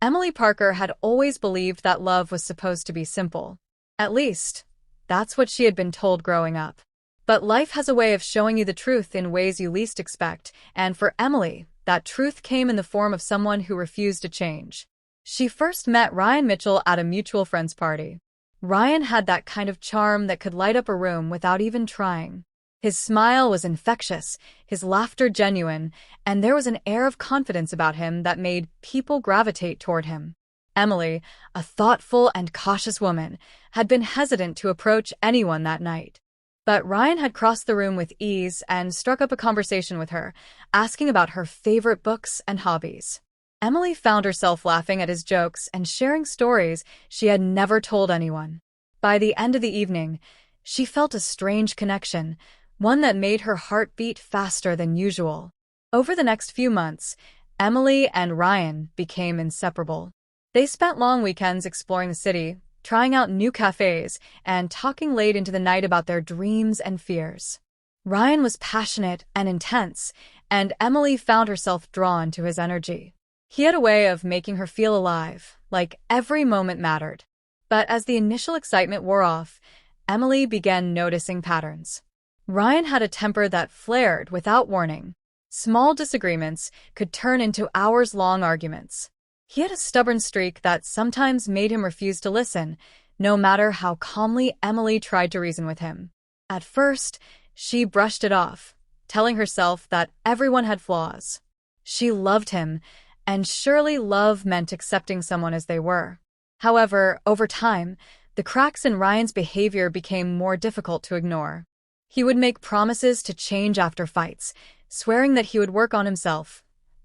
Emily Parker had always believed that love was supposed to be simple. At least, that's what she had been told growing up. But life has a way of showing you the truth in ways you least expect, and for Emily, that truth came in the form of someone who refused to change. She first met Ryan Mitchell at a mutual friend's party. Ryan had that kind of charm that could light up a room without even trying. His smile was infectious, his laughter genuine, and there was an air of confidence about him that made people gravitate toward him. Emily, a thoughtful and cautious woman, had been hesitant to approach anyone that night. But Ryan had crossed the room with ease and struck up a conversation with her, asking about her favorite books and hobbies. Emily found herself laughing at his jokes and sharing stories she had never told anyone. By the end of the evening, she felt a strange connection, one that made her heart beat faster than usual. Over the next few months, Emily and Ryan became inseparable. They spent long weekends exploring the city, trying out new cafes, and talking late into the night about their dreams and fears. Ryan was passionate and intense, and Emily found herself drawn to his energy. He had a way of making her feel alive, like every moment mattered. But as the initial excitement wore off, Emily began noticing patterns. Ryan had a temper that flared without warning. Small disagreements could turn into hours-long arguments. He had a stubborn streak that sometimes made him refuse to listen, no matter how calmly Emily tried to reason with him. At first, she brushed it off, telling herself that everyone had flaws. She loved him, and surely love meant accepting someone as they were. However, over time, the cracks in Ryan's behavior became more difficult to ignore. He would make promises to change after fights, swearing that he would work on himself,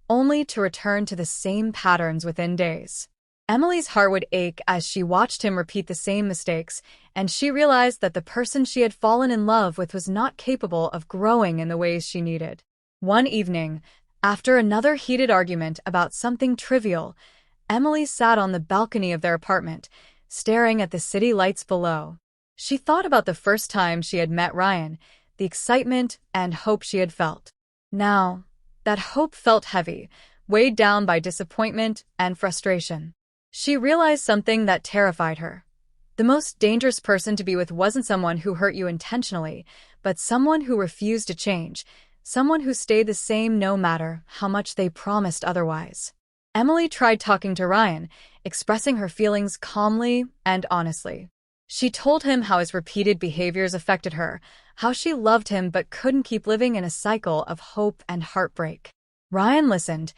only to return to the same patterns within days. Emily's heart would ache as she watched him repeat the same mistakes, and she realized that the person she had fallen in love with was not capable of growing in the ways she needed. One evening, after another heated argument about something trivial, Emily sat on the balcony of their apartment, staring at the city lights below. She thought about the first time she had met Ryan, the excitement and hope she had felt. Now, that hope felt heavy, weighed down by disappointment and frustration. She realized something that terrified her. The most dangerous person to be with wasn't someone who hurt you intentionally, but someone who refused to change, someone who stayed the same no matter how much they promised otherwise. Emily tried talking to Ryan, expressing her feelings calmly and honestly. She told him how his repeated behaviors affected her, how she loved him but couldn't keep living in a cycle of hope and heartbreak. Ryan listened,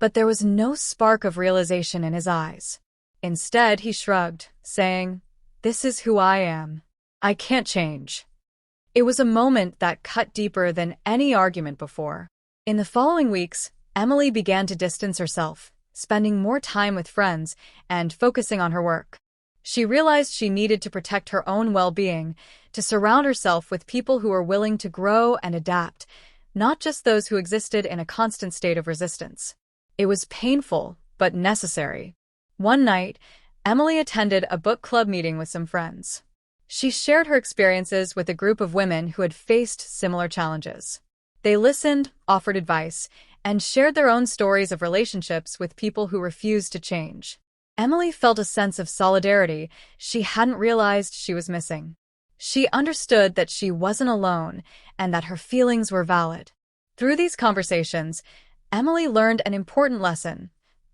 but there was no spark of realization in his eyes. Instead, he shrugged, saying, "This is who I am. I can't change." It was a moment that cut deeper than any argument before. In the following weeks, Emily began to distance herself, spending more time with friends and focusing on her work. She realized she needed to protect her own well-being, to surround herself with people who were willing to grow and adapt, not just those who existed in a constant state of resistance. It was painful, but necessary. One night, Emily attended a book club meeting with some friends. She shared her experiences with a group of women who had faced similar challenges. They listened, offered advice, and shared their own stories of relationships with people who refused to change. Emily felt a sense of solidarity she hadn't realized she was missing. She understood that she wasn't alone and that her feelings were valid. Through these conversations, Emily learned an important lesson.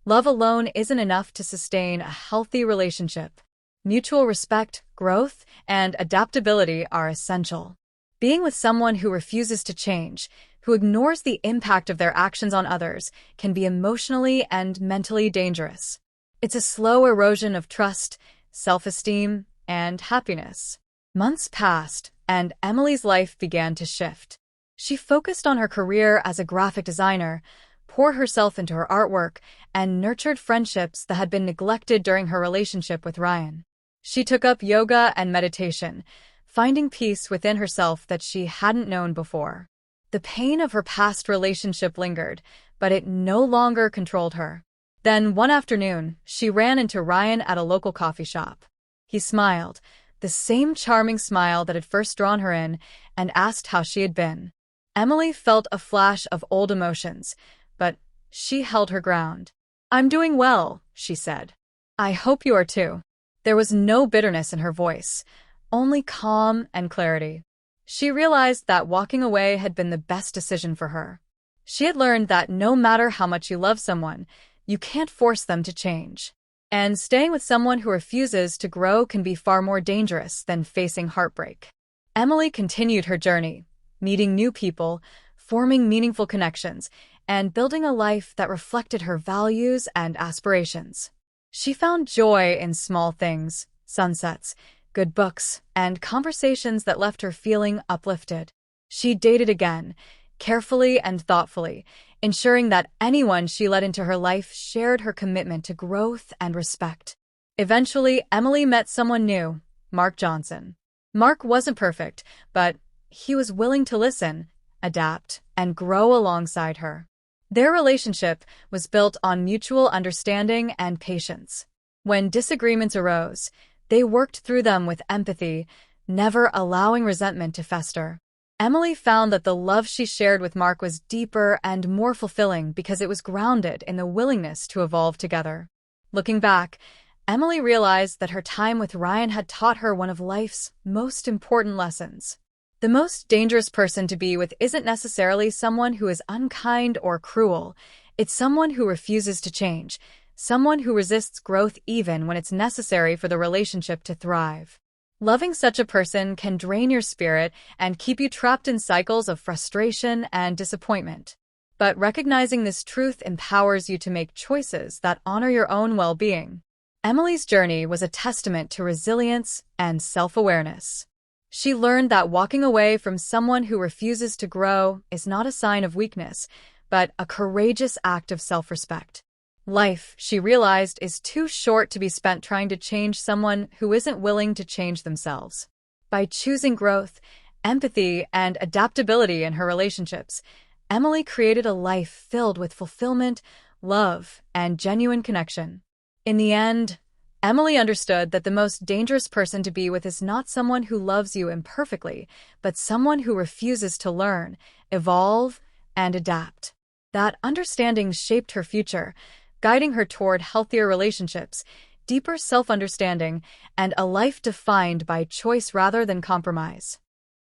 Love alone isn't enough to sustain a healthy relationship. Mutual respect, growth, and adaptability are essential. Being with someone who refuses to change, who ignores the impact of their actions on others, can be emotionally and mentally dangerous. It's a slow erosion of trust, self-esteem, and happiness. Months passed, and Emily's life began to shift. She focused on her career as a graphic designer, poured herself into her artwork, and nurtured friendships that had been neglected during her relationship with Ryan. She took up yoga and meditation, finding peace within herself that she hadn't known before. The pain of her past relationship lingered, but it no longer controlled her. Then, one afternoon, she ran into Ryan at a local coffee shop. He smiled, the same charming smile that had first drawn her in, and asked how she had been. Emily felt a flash of old emotions, but she held her ground. "I'm doing well, she said. I hope you are too. There was no bitterness in her voice, only calm and clarity. She realized that walking away had been the best decision for her. She had learned that no matter how much you love someone, you can't force them to change. And staying with someone who refuses to grow can be far more dangerous than facing heartbreak. Emily continued her journey, meeting new people, forming meaningful connections, and building a life that reflected her values and aspirations. She found joy in small things, sunsets, good books, and conversations that left her feeling uplifted. She dated again, carefully and thoughtfully, ensuring that anyone she let into her life shared her commitment to growth and respect. Eventually, Emily met someone new, Mark Johnson. Mark wasn't perfect, but he was willing to listen, adapt, and grow alongside her. Their relationship was built on mutual understanding and patience. When disagreements arose, they worked through them with empathy, never allowing resentment to fester. Emily found that the love she shared with Mark was deeper and more fulfilling because it was grounded in the willingness to evolve together. Looking back, Emily realized that her time with Ryan had taught her one of life's most important lessons. The most dangerous person to be with isn't necessarily someone who is unkind or cruel. It's someone who refuses to change, someone who resists growth even when it's necessary for the relationship to thrive. Loving such a person can drain your spirit and keep you trapped in cycles of frustration and disappointment. But recognizing this truth empowers you to make choices that honor your own well-being. Emily's journey was a testament to resilience and self-awareness. She learned that walking away from someone who refuses to grow is not a sign of weakness, but a courageous act of self-respect. Life, she realized, is too short to be spent trying to change someone who isn't willing to change themselves. By choosing growth, empathy, and adaptability in her relationships, Emily created a life filled with fulfillment, love, and genuine connection. In the end, Emily understood that the most dangerous person to be with is not someone who loves you imperfectly, but someone who refuses to learn, evolve, and adapt. That understanding shaped her future, guiding her toward healthier relationships, deeper self-understanding, and a life defined by choice rather than compromise.